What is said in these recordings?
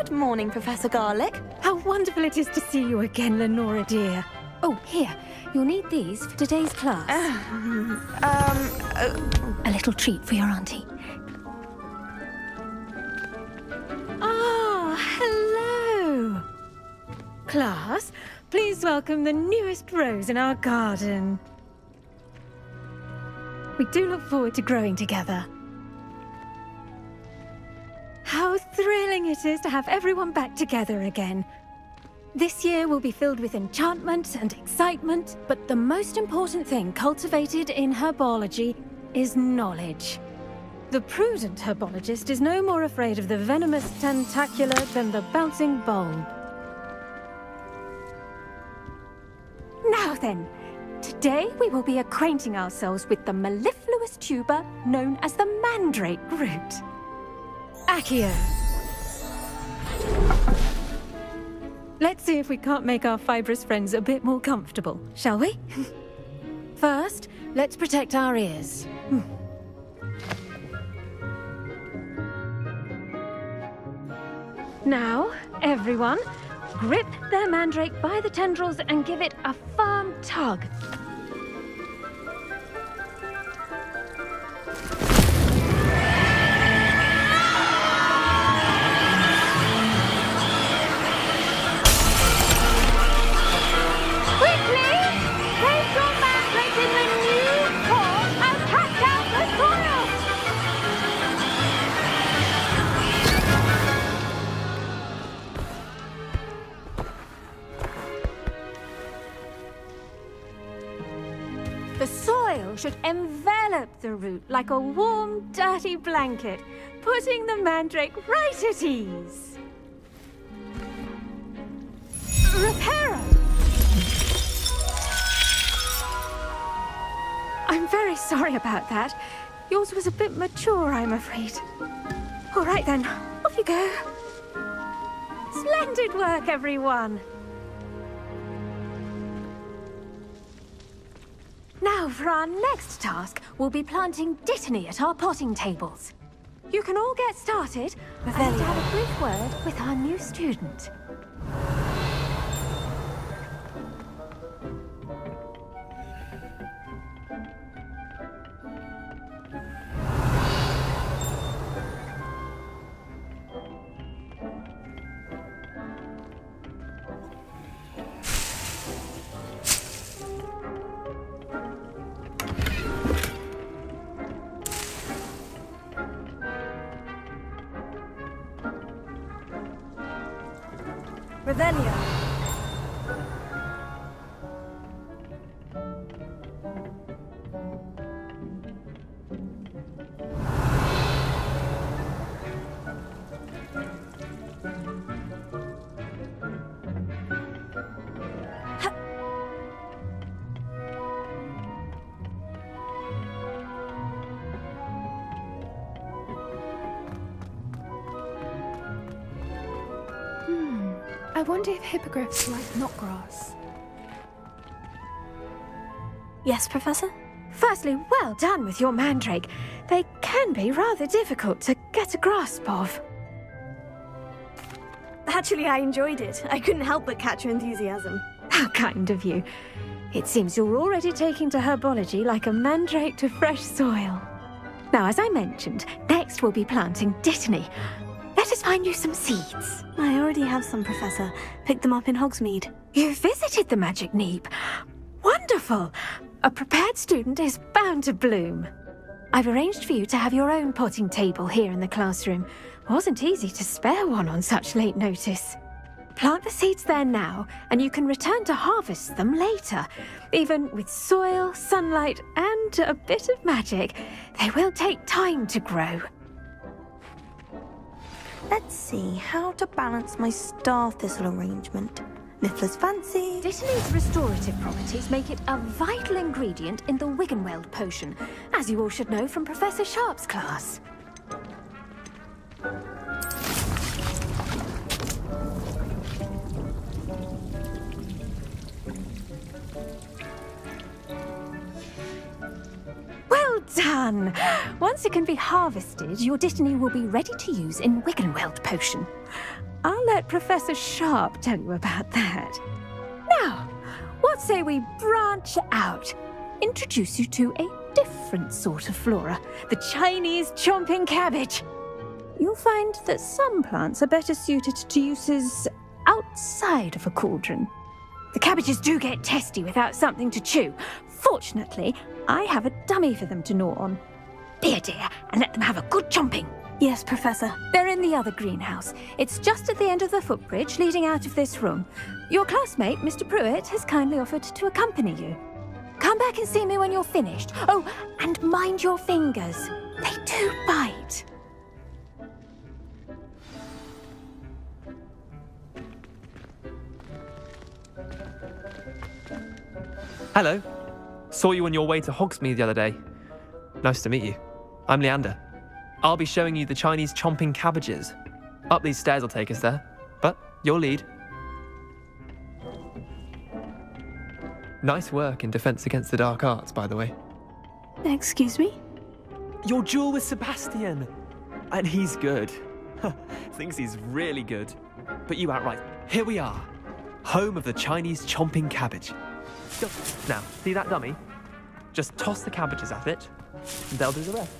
Good morning, Professor Garlic. How wonderful it is to see you again, Lenora dear. Oh, here. You'll need these for today's class. A little treat for your auntie. Ah, hello. Class, please welcome the newest rose in our garden. We do look forward to growing together. How thrilling it is to have everyone back together again. This year will be filled with enchantment and excitement, but the most important thing cultivated in herbology is knowledge. The prudent herbologist is no more afraid of the venomous tentacula than the bouncing bulb. Now then, today we will be acquainting ourselves with the mellifluous tuber known as the mandrake root. Accio. Let's see if we can't make our fibrous friends a bit more comfortable, shall we? First, let's protect our ears. Now, everyone, grip their mandrake by the tendrils and give it a firm tug. The soil should envelop the root like a warm, dirty blanket, putting the mandrake right at ease. Reparo! I'm very sorry about that. Yours was a bit mature, I'm afraid. All right then, off you go. Splendid work, everyone! Now, for our next task, we'll be planting dittany at our potting tables. You can all get started and have a brief word with our new student. Revelio. I wonder if hippogriffs like knotgrass. Yes, Professor? Firstly, well done with your mandrake. They can be rather difficult to get a grasp of. Actually, I enjoyed it. I couldn't help but catch your enthusiasm. How kind of you. It seems you're already taking to herbology like a mandrake to fresh soil. Now, as I mentioned, next we'll be planting dittany. Let us find you some seeds. I already have some, Professor. Picked them up in Hogsmeade. You visited the Magic Neep. Wonderful! A prepared student is bound to bloom. I've arranged for you to have your own potting table here in the classroom. Wasn't easy to spare one on such late notice. Plant the seeds there now, and you can return to harvest them later. Even with soil, sunlight, and a bit of magic, they will take time to grow. Let's see how to balance my star thistle arrangement. Niffler's fancy. Dittany's restorative properties make it a vital ingredient in the Wiggenweld potion, as you all should know from Professor Sharp's class. Well done! Once it can be harvested, your dittany will be ready to use in Wiggenweld potion. I'll let Professor Sharp tell you about that. Now, what say we branch out? Introduce you to a different sort of flora, the Chinese chomping cabbage. You'll find that some plants are better suited to uses outside of a cauldron. The cabbages do get testy without something to chew. Fortunately, I have a dummy for them to gnaw on. Be a dear and let them have a good chomping. Yes, Professor. They're in the other greenhouse. It's just at the end of the footbridge leading out of this room. Your classmate, Mr. Pruitt, has kindly offered to accompany you. Come back and see me when you're finished. Oh, and mind your fingers. They do bite. Hello. Saw you on your way to Hogsmeade the other day. Nice to meet you. I'm Leander. I'll be showing you the Chinese chomping cabbages. Up these stairs will take us there, but you'll lead. Nice work in Defense Against the Dark Arts, by the way. Excuse me? Your duel with Sebastian! And he's good. Thinks he's really good. But you outright. Here we are. Home of the Chinese chomping cabbage. Now, see that dummy? Just toss the cabbages at it, and they'll do the rest.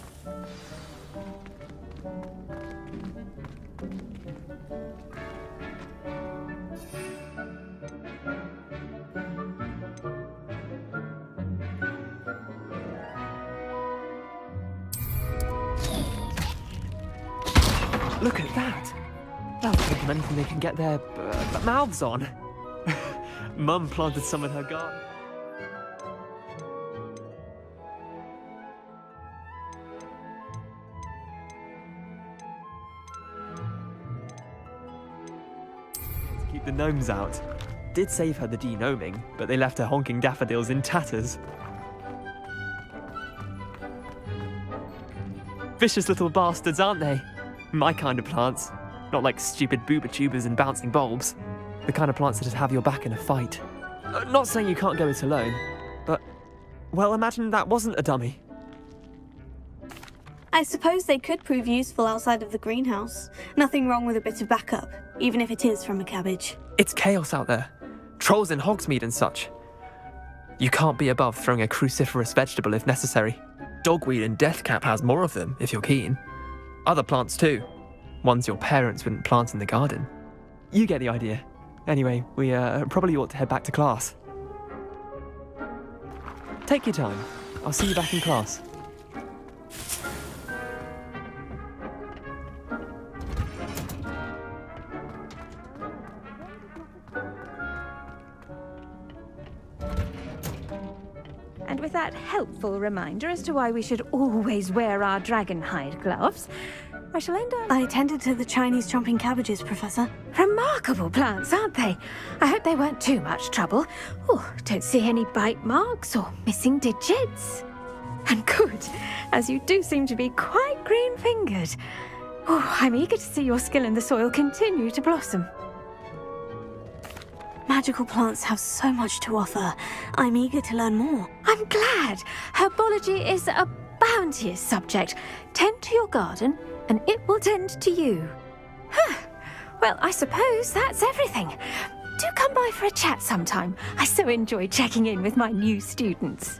Look at that! That'll take them anything they can get their mouths on. Mum planted some in her garden. To keep the gnomes out. Did save her the de-gnoming, but they left her honking daffodils in tatters. Vicious little bastards, aren't they? My kind of plants. Not like stupid booba tubers and bouncing bulbs. The kind of plants that'd have your back in a fight. Not saying you can't go it alone, but, well, imagine that wasn't a dummy. I suppose they could prove useful outside of the greenhouse. Nothing wrong with a bit of backup, even if it is from a cabbage. It's chaos out there. Trolls in Hogsmeade and such. You can't be above throwing a cruciferous vegetable if necessary. Dogweed and deathcap has more of them, if you're keen. Other plants too. Ones your parents wouldn't plant in the garden. You get the idea. Anyway, we probably ought to head back to class. Take your time. I'll see you back in class. And with that helpful reminder as to why we should always wear our dragon hide gloves, I shall end up... I attended to the Chinese chomping cabbages, Professor. Remarkable plants, aren't they? I hope they weren't too much trouble. Oh, don't see any bite marks or missing digits. And good, as you do seem to be quite green-fingered. Oh, I'm eager to see your skill in the soil continue to blossom. Magical plants have so much to offer. I'm eager to learn more. I'm glad. Herbology is a bounteous subject. Tend to your garden, and it will tend to you. Well, I suppose that's everything. Do come by for a chat sometime. I so enjoy checking in with my new students.